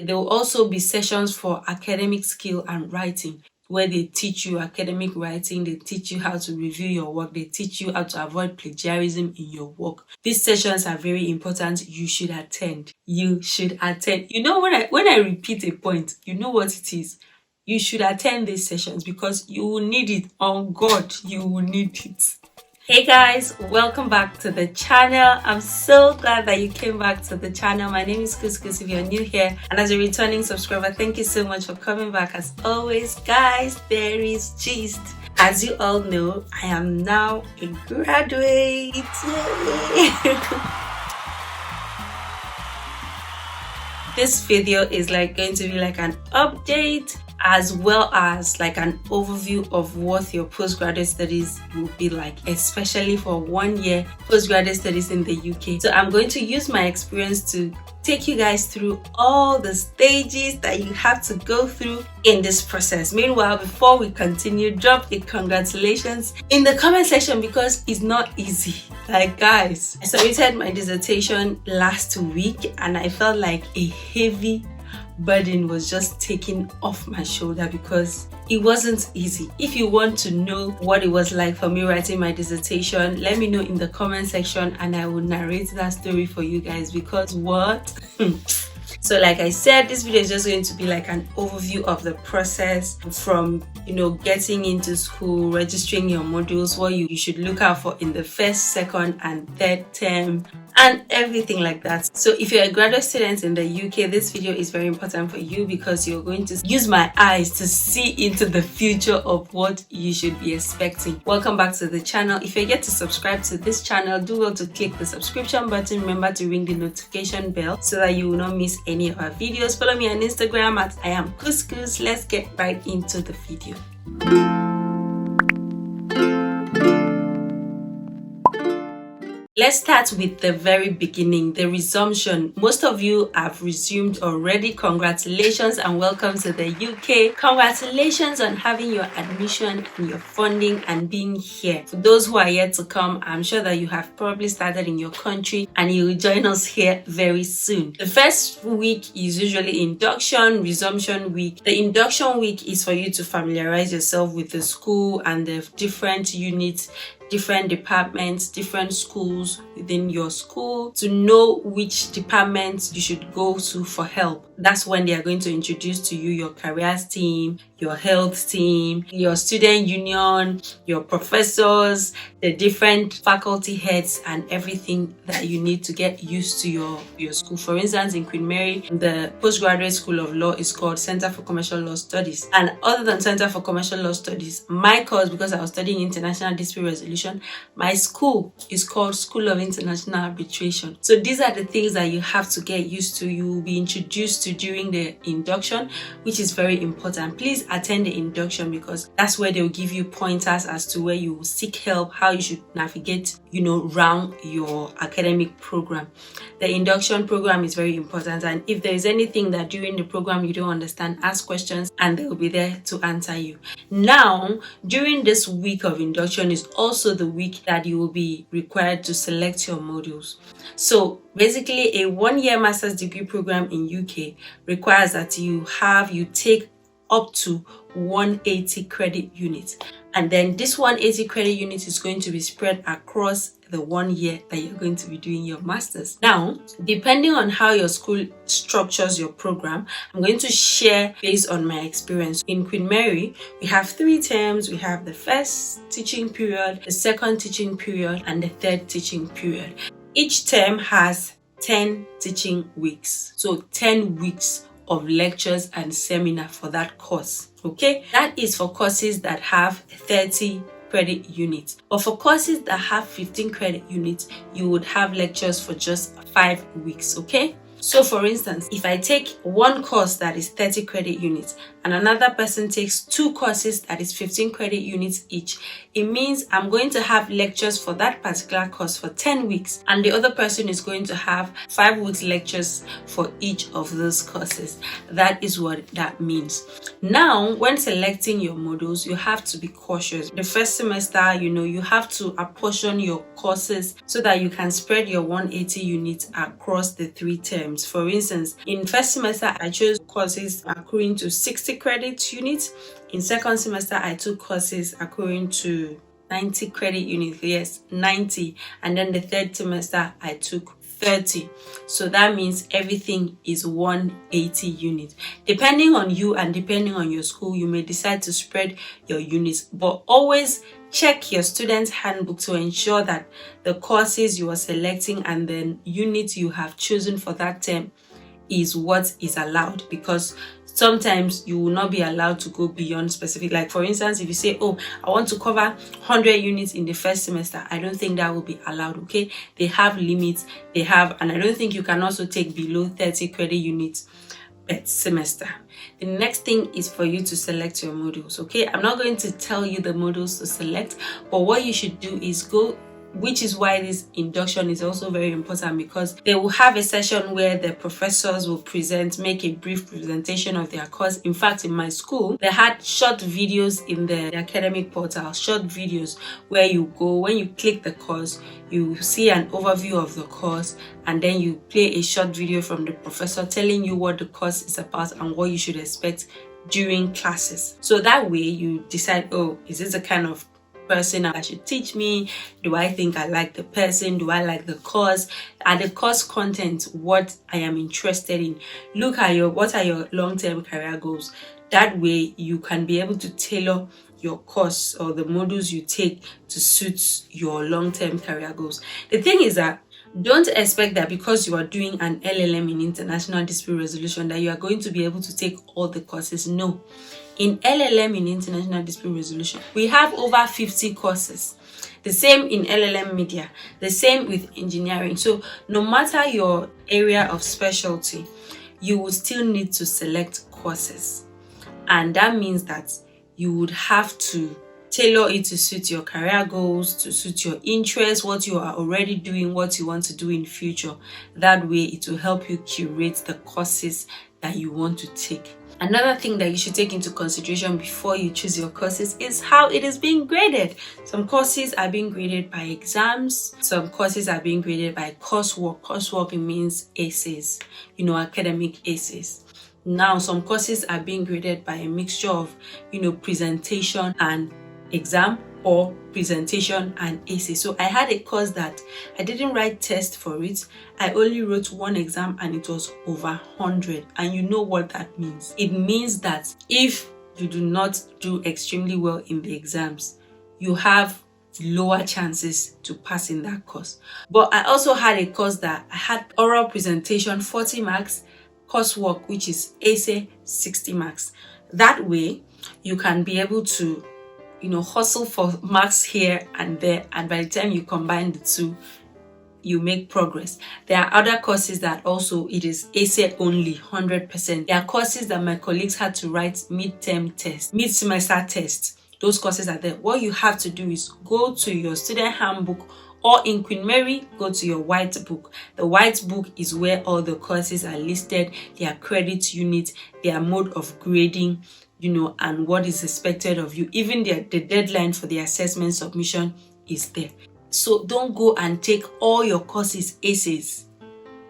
There will also be sessions for academic skill and writing, where they teach you academic writing, they teach you how to review your work, they teach you how to avoid plagiarism in your work. These sessions are very important. You should attend. You should attend. You know, when I repeat a point, you know what it is. You should attend these sessions because you will need it. On God, you will need it. Hey guys, welcome back to the channel. I'm so glad that you came back to the channel. My name is Couscous if you're new here, and as a returning subscriber, thank you so much for coming back. As always, guys, there is gist. As you all know, I am now a graduate. Yay! This video is going to be like an update as well as like an overview of what your postgraduate studies will be like, especially for 1 year postgraduate studies in the UK. So I'm going to use my experience to take you guys through all the stages that you have to go through in this process. Meanwhile, before we continue, drop a congratulations in the comment section because it's not easy. Like, guys, I submitted my dissertation last week and I felt like a heavy burden was just taken off my shoulder because it wasn't easy. If you want to know what it was like for me writing my dissertation, let me know in the comment section and I will narrate that story for you guys, because what? So like I said, this video is just going to be like an overview of the process from, getting into school, registering your modules, what you should look out for in the first, second, and third term, and everything like that. So if you're a graduate student in the UK, this video is very important for you because you're going to use my eyes to see into the future of what you should be expecting. Welcome back to the channel. If you're yet to subscribe to this channel, do well to click the subscription button. Remember to ring the notification bell so that you will not miss any of our videos. Follow me on Instagram at I am Couscous. Let's get right into the video. Let's start with the very beginning, the resumption. Most of you have resumed already. Congratulations and welcome to the UK. Congratulations on having your admission and your funding and being here. For those who are yet to come, I'm sure that you have probably started in your country and you will join us here very soon. The first week is usually induction, resumption week. The induction week is for you to familiarize yourself with the school and the different units, different departments, different schools within your school, to know which departments you should go to for help. That's when they are going to introduce to you your careers team, your health team, your student union, your professors, the different faculty heads, and everything that you need to get used to your school. For instance, in Queen Mary, the postgraduate school of law is called Center for Commercial Law Studies. And other than Center for Commercial Law Studies, my course, because I was studying international dispute resolution, my school is called School of International Arbitration. So these are the things that you have to get used to. You will be introduced to during the induction, which is very important. Please attend the induction because that's where they'll give you pointers as to where you will seek help, how you should navigate, around your academic program. The induction program is very important, and if there is anything that during the program you don't understand, ask questions and they will be there to answer you. Now, during this week of induction is also the week that you will be required to select your modules. So basically, a 1-year master's degree program in UK requires that you take up to 180 credit units, and then this 180 credit unit is going to be spread across the 1 year that you're going to be doing your master's. Now, depending on how your school structures your program, I'm going to share based on my experience. In Queen Mary, we have 3 terms. We have the first teaching period, the second teaching period, and the third teaching period. Each term has 10 teaching weeks, so 10 weeks of lectures and seminar for that course. Okay, that is for courses that have 30 credit units, but for courses that have 15 credit units, you would have lectures for just 5 weeks. Okay, so for instance, if I take one course that is 30 credit units and another person takes 2 courses that is 15 credit units each, it means I'm going to have lectures for that particular course for 10 weeks and the other person is going to have 5 weeks lectures for each of those courses. That is what that means. Now, when selecting your modules, you have to be cautious. The first semester, you have to apportion your courses so that you can spread your 180 units across the 3 terms. terms. For instance, in first semester, I chose courses accruing to 60 credit units. In second semester, I took courses accruing to 90 credit units. Yes, 90. And then the third semester, I took 30. So that means everything is 180 units. Depending on you and depending on your school, you may decide to spread your units, but always check your student's handbook to ensure that the courses you are selecting and the units you have chosen for that term is what is allowed, because sometimes you will not be allowed to go beyond specific. Like for instance, if you say, oh, I want to cover 100 units in the first semester, I don't think that will be allowed. Okay, they have limits, and I don't think you can also take below 30 credit units per semester. The next thing is for you to select your modules. Okay, I'm not going to tell you the modules to select, but what you should do is go, which is why this induction is also very important, because they will have a session where the professors will make a brief presentation of their course. In fact, in my school, they had short videos in the academic portal, short videos where you go, when you click the course, you see an overview of the course, and then you play a short video from the professor telling you what the course is about and what you should expect during classes. So that way you decide, oh, is this the kind of person that should teach me? Do I think I like the person? Do I like the course? Are the course content what I am interested in? Look at what are your long-term career goals. That way you can be able to tailor your course or the modules you take to suit your long-term career goals. The thing is that don't expect that because you are doing an LLM in international dispute resolution that you are going to be able to take all the courses. No. In LLM in international dispute resolution, we have over 50 courses. The same in LLM media, the same with engineering. So no matter your area of specialty, you will still need to select courses. And that means that you would have to tailor it to suit your career goals, to suit your interests, what you are already doing, what you want to do in future. That way it will help you curate the courses that you want to take. Another thing that you should take into consideration before you choose your courses is how it is being graded. Some courses are being graded by exams. Some courses are being graded by coursework. Coursework means essays, academic essays. Now, some courses are being graded by a mixture of, presentation and exam, or presentation and essay. So I had a course that I didn't write test for it. I only wrote one exam and it was over 100. And you know what that means? It means that if you do not do extremely well in the exams, you have lower chances to pass in that course. But I also had a course that I had oral presentation 40 marks, coursework, which is essay 60 marks. That way you can be able to hustle for marks here and there, and by the time you combine the two, you make progress. There are other courses that also it is essay only 100%. There are courses that my colleagues had to write mid-semester tests. Those courses are there. What you have to do is go to your student handbook, or in Queen Mary, go to your white book. The white book is where all the courses are listed, their credit unit, their mode of grading, and what is expected of you. Even the deadline for the assessment submission is there. So don't go and take all your courses essays,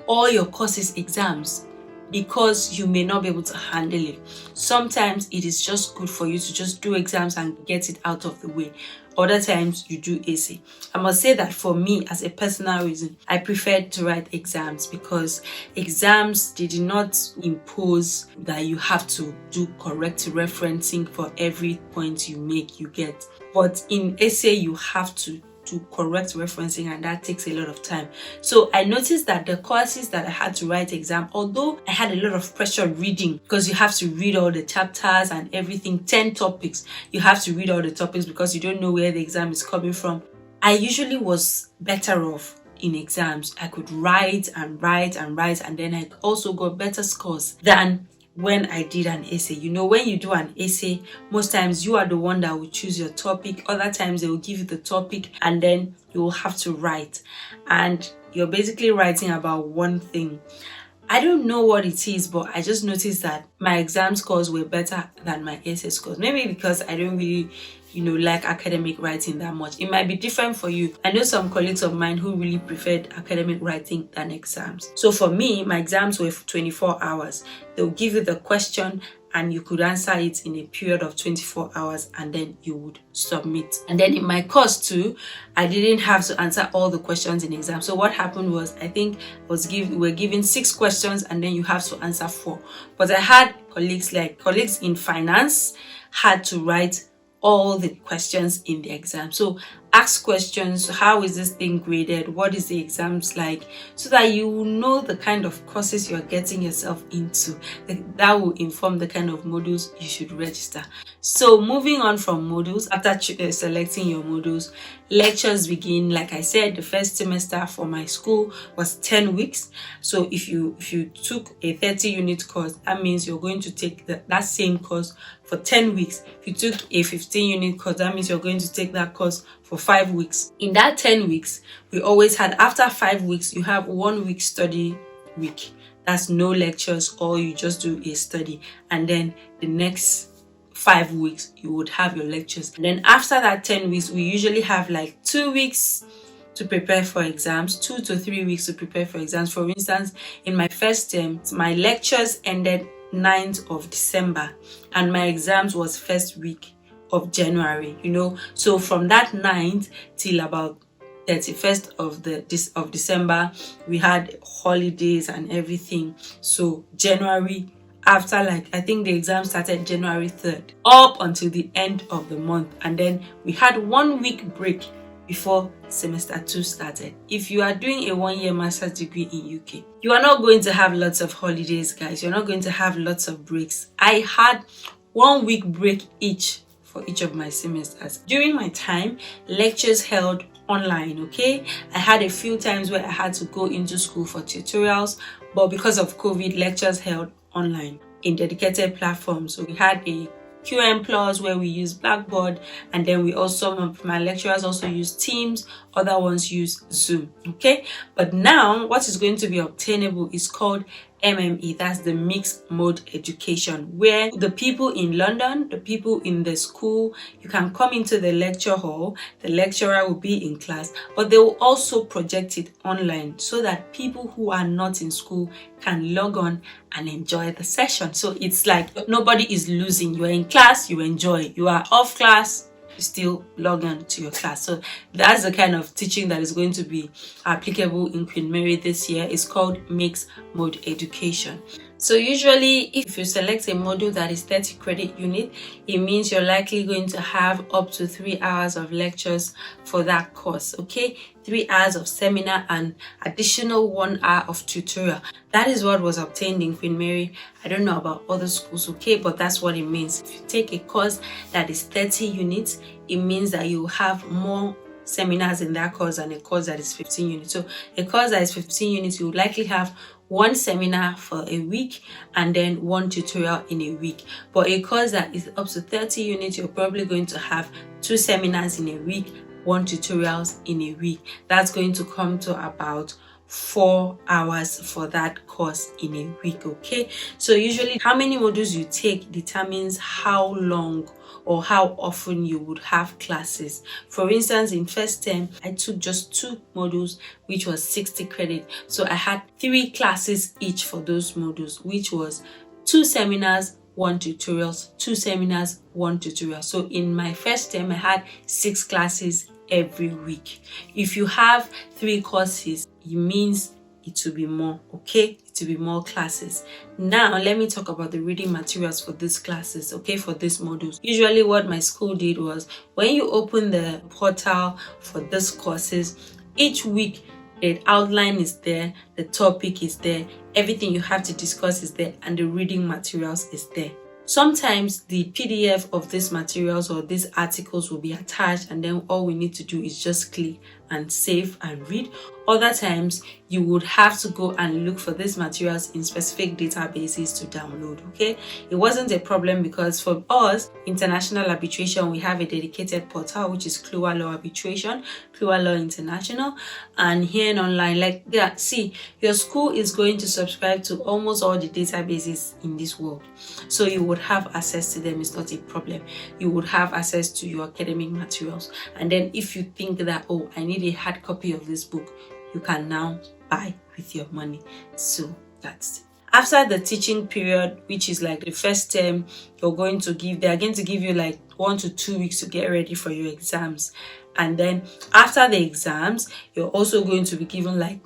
all your courses exams, because you may not be able to handle it. Sometimes it is just good for you to just do exams and get it out of the way. Other times you do essay. I must say that for me, as a personal reason, I preferred to write exams, because exams, they did not impose that you have to do correct referencing for every point you get. But in essay, you have to do correct referencing, and that takes a lot of time. So I noticed that the courses that I had to write exam, although I had a lot of pressure reading, because you have to read all the chapters and everything, 10 topics, you have to read all the topics because you don't know where the exam is coming from. I usually was better off in exams. I could write and write and write, and then I also got better scores than when I did an essay. When you do an essay, most times you are the one that will choose your topic. Other times they will give you the topic and then you will have to write. And you're basically writing about one thing. I don't know what it is, but I just noticed that my exam scores were better than my essay scores. Maybe because I don't really like academic writing that much. It might be different for you. I know some colleagues of mine who really preferred academic writing than exams. So for me, my exams were for 24 hours. They'll give you the question and you could answer it in a period of 24 hours and then you would submit. And then in my course too, I didn't have to answer all the questions in exam. So what happened was, I think we were given 6 questions and then you have to answer 4. But I had colleagues in finance had to write all the questions in the exam. So ask questions. How is this thing graded? What is the exams like? So that you will know the kind of courses you're getting yourself into. That will inform the kind of modules you should register. So moving on from modules, after selecting your modules, lectures begin. Like I said, the first semester for my school was 10 weeks. So if you took a 30-unit course, that means you're going to take that same course for 10 weeks. If you took a 15-unit course, that means you're going to take that course for 5 weeks. In that 10 weeks, we always had, after 5 weeks, you have 1 week study week. That's no lectures, or you just do a study. And then the next 5 weeks, you would have your lectures. And then after that 10 weeks, we usually have like 2 weeks to prepare for exams, 2 to 3 weeks to prepare for exams. For instance, in my first term, my lectures ended 9th of December and my exams was first week of January, so from that 9th till about 31st of December, we had holidays and everything. So January, after I think the exam started January 3rd up until the end of the month, and then we had 1 week break before semester 2 started. If you are doing a 1-year master's degree in UK, you are not going to have lots of holidays, guys. You're not going to have lots of breaks. I had 1 week break for each of my semesters. During my time, lectures held online, okay? I had a few times where I had to go into school for tutorials, but because of COVID, lectures held online in dedicated platforms. So we had a QM Plus where we use Blackboard, and then my lecturers also use Teams, other ones use Zoom, okay? But now what is going to be obtainable is called MME, that's the mixed mode education, where the people in London, the people in the school, you can come into the lecture hall, the lecturer will be in class, but they will also project it online so that people who are not in school can log on and enjoy the session. So it's like nobody is losing. You are in class, you enjoy. You are off class, you still log on to your class. So that's the kind of teaching that is going to be applicable in Queen Mary this year. It's called mixed mode education. So usually if you select a module that is 30 credit unit, it means you're likely going to have up to 3 hours of lectures for that course, okay? 3 hours of seminar and additional 1 hour of tutorial. That is what was obtained in Queen Mary. I don't know about other schools, okay? But that's what it means. If you take a course that is 30 units, it means that you have more seminars in that course than a course that is 15 units. So a course that is 15 units, you would likely have 1 seminar for a week and then 1 tutorial in a week. But a course that is up to 30 units, you're probably going to have 2 seminars in a week, 1 tutorials in a week. That's going to come to about 4 hours for that course in a week, okay? So usually how many modules you take determines how long or how often you would have classes. For instance, in first term, I took just 2 modules, which was 60 credit. So I had 3 classes each for those modules, which was 2 seminars, 1 tutorials, 2 seminars, 1 tutorial. So in my first term, I had 6 classes every week. If you have 3 courses, it means it will be more, okay? It will be more classes. Now let me talk about the reading materials for these classes, okay, for these modules. Usually what my school did was, when you open the portal for these courses, each week the outline is there, the topic is there, everything you have to discuss is there, and the reading materials is there. Sometimes the PDF of these materials or these articles will be attached, and then all we need to do is just click and save and read. Other times you would have to go and look for these materials in specific databases to download. Okay, it wasn't a problem because for us, international arbitration, we have a dedicated portal which is Kluwer Law Arbitration, Kluwer Law International, and here in online, like that. See, your school is going to subscribe to almost all the databases in this world, so you would have access to them. It's not a problem. You would have access to your academic materials, and then if you think that, oh, I need a hard copy of this book, you can now buy with your money. So that's it. After the teaching period, which is like the first term, they are going to give you like 1 to 2 weeks to get ready for your exams. And then after the exams, you're also going to be given like,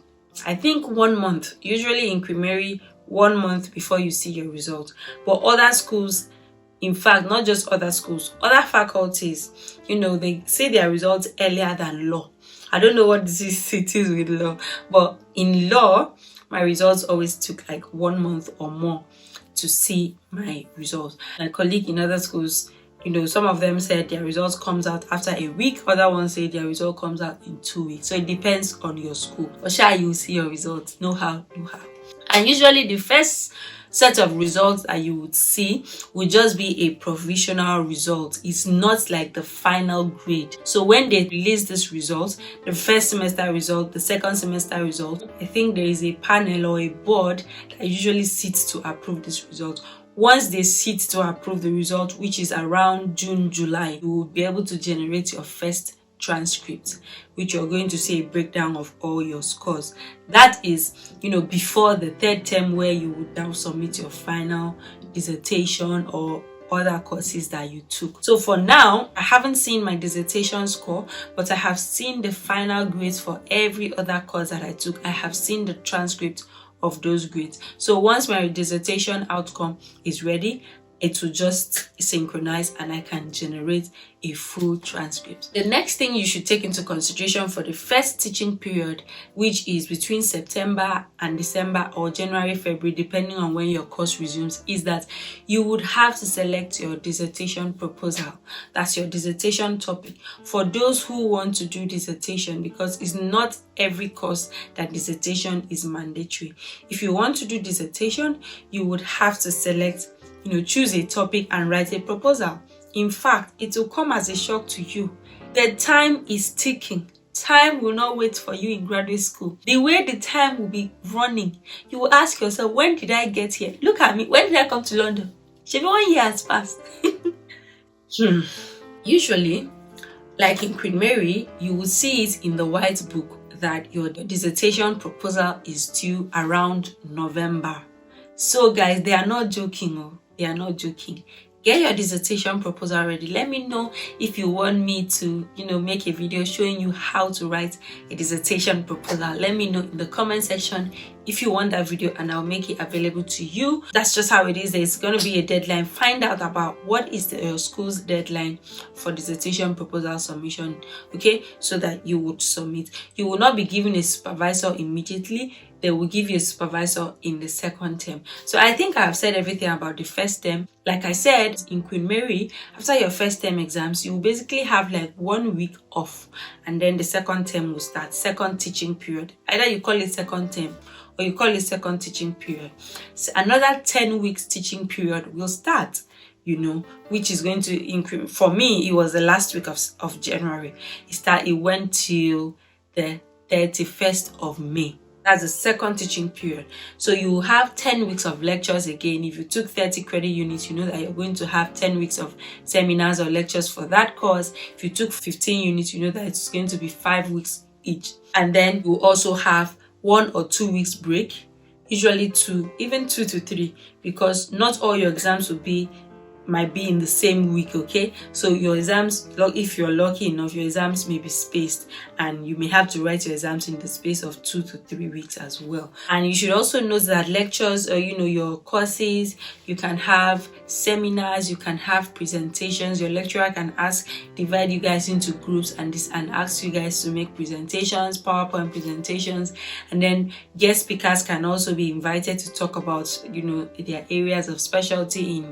I think 1 month, usually in Queen Mary, 1 month before you see your results. But other schools, in fact, not just other schools, other faculties, they see their results earlier than law. I don't know what it is with law, but in law, my results always took like 1 month or more to see my results. My colleague in other schools, some of them said their results comes out after a week. Other ones say their result comes out in 2 weeks. So it depends on your school. But sure, you see your results. No how. And usually the first set of results that you would see would just be a provisional result. It's not like the final grade. So when they release this result, the first semester result, the second semester result, I think there is a panel or a board that usually sits to approve this result. Once they sit to approve the result, which is around June, July, you will be able to generate your first transcript, which you're going to see a breakdown of all your scores. That is, before the third term, where you would now submit your final dissertation or other courses that you took. So for now, I haven't seen my dissertation score, but I have seen the final grades for every other course that I took. I have seen the transcript of those grades. So once my dissertation outcome is ready, it will just synchronize and I can generate a full transcript. The next thing you should take into consideration for the first teaching period, which is between September and December or January, February, depending on when your course resumes, is that you would have to select your dissertation proposal. That's your dissertation topic. For those who want to do dissertation, because it's not every course that dissertation is mandatory. If you want to do dissertation, you would have to select, choose a topic and write a proposal. In fact, it will come as a shock to you. The time is ticking. Time will not wait for you in graduate school. The way the time will be running, you will ask yourself, when did I get here? Look at me. When did I come to London? Should be 1 year has passed. Usually, like in Queen Mary, you will see it in the white book that your dissertation proposal is due around November. So guys, they are not joking. They are not joking. Get your dissertation proposal ready. Let me know if you want me to, make a video showing you how to write a dissertation proposal. Let me know in the comment section if you want that video and I'll make it available to you. That's just how it is. There's going to be a deadline. Find out about what is your school's deadline for dissertation proposal submission, okay? So that you would submit. You will not be given a supervisor immediately. They will give you a supervisor in the second term. So I think I have said everything about the first term. Like I said, in Queen Mary, after your first term exams, you will basically have like 1 week off. And then the second term will start, second teaching period. Either you call it second term or you call it second teaching period. So another 10 weeks teaching period will start, which is going to increase. For me, it was the last week of January. It went till the 31st of May. That's the second teaching period. So you will have 10 weeks of lectures again. If you took 30 credit units, you know that you're going to have 10 weeks of seminars or lectures for that course. If you took 15 units, you know that it's going to be 5 weeks each. And then you also have 1 or 2 weeks break, usually 2, even 2 to 3, because not all your exams might be in the same week, okay? So your exams, if you're lucky enough, your exams may be spaced and you may have to write your exams in the space of 2 to 3 weeks as well. And you should also note that lectures or your courses, you can have seminars, you can have presentations. Your lecturer can divide you guys into groups and ask you guys to make presentations, PowerPoint presentations, and then guest speakers can also be invited to talk about their areas of specialty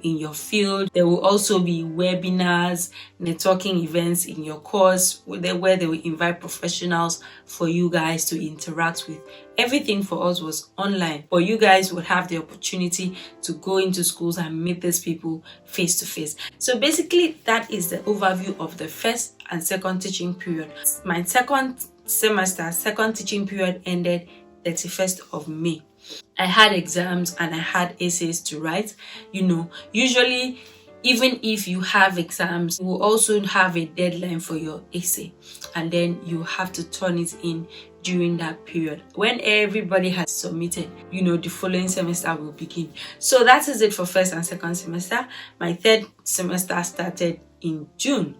in your field. There will also be webinars, networking events in your course where they will invite professionals for you guys to interact with. Everything for us was online, but you guys would have the opportunity to go into schools and meet these people face to face. So basically, that is the overview of the first and second teaching period. My second teaching period ended 31st of May. I had exams and I had essays to write. Usually, even if you have exams, you will also have a deadline for your essay, and then you have to turn it in during that period. When everybody has submitted, the following semester will begin. So that is it for first and second semester. My third semester started in June,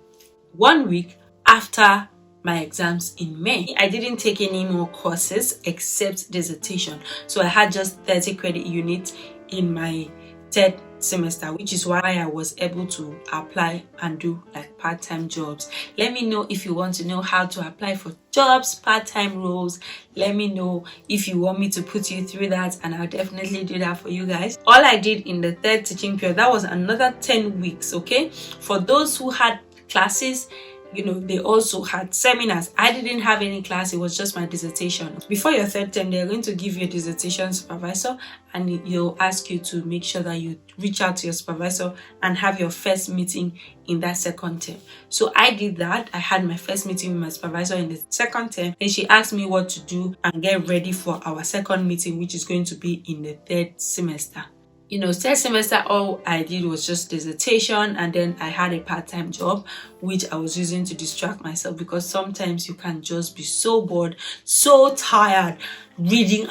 1 week after my exams in May. I didn't take any more courses except dissertation. So I had just 30 credit units in my third semester, which is why I was able to apply and do like part-time jobs. Let me know if you want to know how to apply for jobs, part-time roles. Let me know if you want me to put you through that, and I'll definitely do that for you guys. All I did in the third teaching period, that was another 10 weeks, okay? For those who had classes, they also had seminars. I didn't have any class, it was just my dissertation. Before your third term, they're going to give you a dissertation supervisor, and he'll ask you to make sure that you reach out to your supervisor and have your first meeting in that second term. So I did that. I had my first meeting with my supervisor in the second term, and she asked me what to do and get ready for our second meeting, which is going to be in the third semester. Third semester, all I did was just dissertation, and then I had a part-time job which I was using to distract myself, because sometimes you can just be so bored, so tired, reading,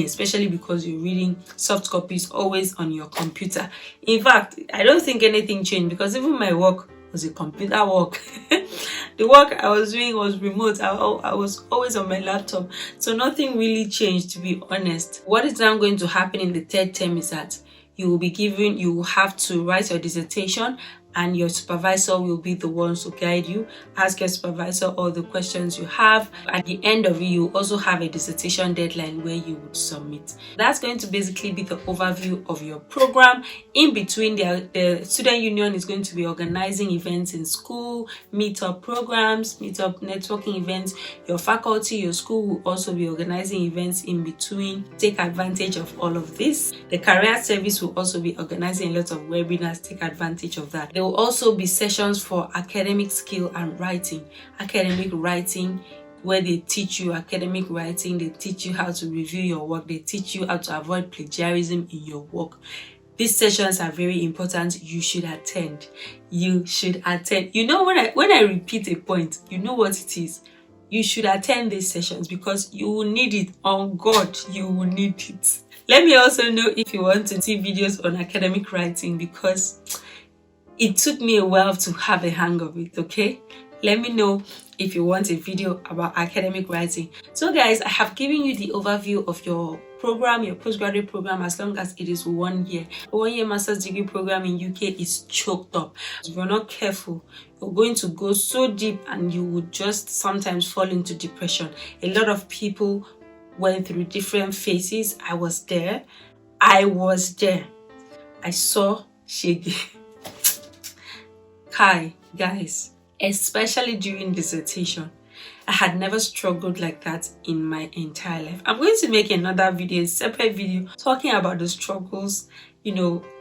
especially because you're reading soft copies always on your computer. In fact, I don't think anything changed, because even my work was a computer work. The work I was doing was remote. I was always on my laptop. So nothing really changed, to be honest. What is now going to happen in the third term is that you will have to write your dissertation, and your supervisor will be the ones to guide you. Ask your supervisor all the questions you have. At the end of it, you also have a dissertation deadline where you would submit. That's going to basically be the overview of your program. In between, the student union is going to be organizing events in school, meetup programs, meetup networking events. Your faculty, your school will also be organizing events in between. Take advantage of all of this. The career service will also be organizing a lot of webinars. Take advantage of that. There will also be sessions for academic skill and writing. Academic writing, where they teach you academic writing, they teach you how to review your work, they teach you how to avoid plagiarism in your work. These sessions are very important. You should attend. You should attend. When I repeat a point, you know what it is. You should attend these sessions, because you will need it. On God, you will need it. Let me also know if you want to see videos on academic writing, because it took me a while to have a hang of it, okay? Let me know if you want a video about academic writing. So guys, I have given you the overview of your program, your postgraduate program, as long as it is 1 year. A 1-year master's degree program in UK is choked up. If you're not careful, you're going to go so deep and you would just sometimes fall into depression. A lot of people went through different phases. I was there. I saw Shege. Hi guys, especially during dissertation, I had never struggled like that in my entire life. I'm going to make another video, a separate video, talking about the struggles,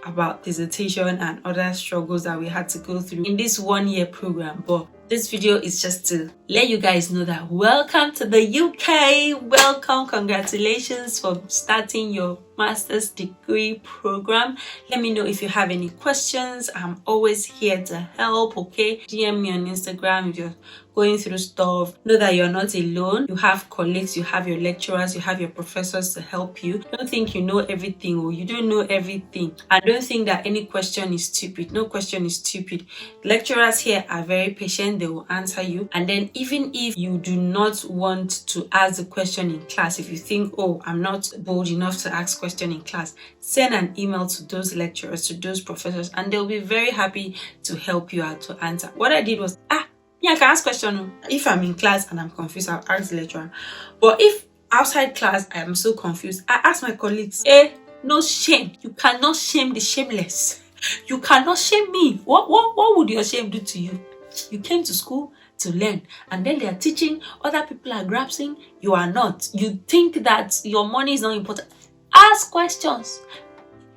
about dissertation and other struggles that we had to go through in this 1-year program. But this video is just to let you guys know that welcome to the UK. Welcome, congratulations for starting your master's degree program. Let me know if you have any questions. I'm always here to help, okay? DM me on Instagram if you're going through stuff. Know that you're not alone. You have colleagues, you have your lecturers, you have your professors to help you. Don't think you know everything or you don't know everything. And don't think that any question is stupid. No question is stupid. Lecturers here are very patient. They will answer you. And then even if you do not want to ask the question in class, if you think, oh, I'm not bold enough to ask question in class, send an email to those lecturers, to those professors, and they'll be very happy to help you out to answer. What I did was, I can ask question. If I'm in class and I'm confused, I'll ask the lecturer. But if outside class I am so confused, I ask my colleagues. No shame. You cannot shame the shameless. You cannot shame me. What would your shame do to you? You came to school to learn, and then they are teaching, other people are grasping, you are not. You think that your money is not important. Ask questions.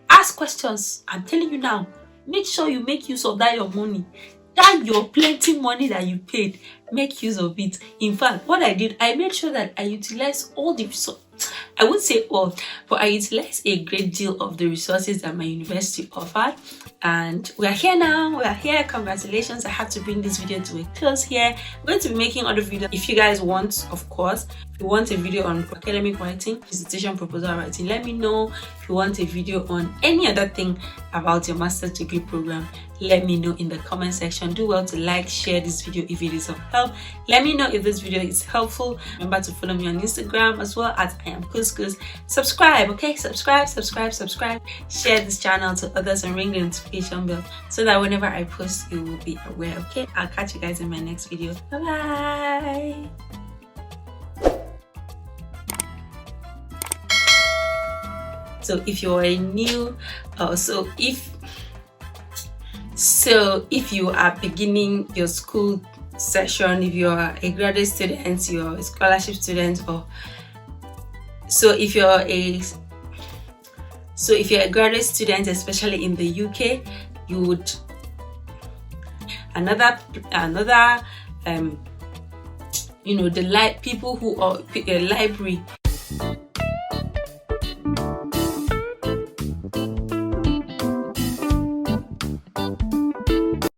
Ask questions. I'm telling you now, make sure you make use of that your money. That your plenty money that you paid, make use of it. In fact, what I did, I made sure that I utilized all the resources. I wouldn't say all, but I utilized a great deal of the resources that my university offered. And we are here now. We are here. Congratulations. I had to bring this video to a close here. I'm going to be making other videos. If you guys want, of course, if you want a video on academic writing, dissertation proposal writing, let me know. If you want a video on any other thing about your master's degree program, let me know in the comment section. Do well to like, share this video if it is of help. Let me know if this video is helpful. Remember to follow me on Instagram as well at I am Couscous. Subscribe, okay? Subscribe. Share this channel to others and ring the notification bell so that whenever I post, you will be aware, okay? I'll catch you guys in my next video. Bye-bye. So if you're a new, if you are beginning your school session, if you are a graduate student, you're a scholarship student, if you're a graduate student, especially in the UK, you would people who are a library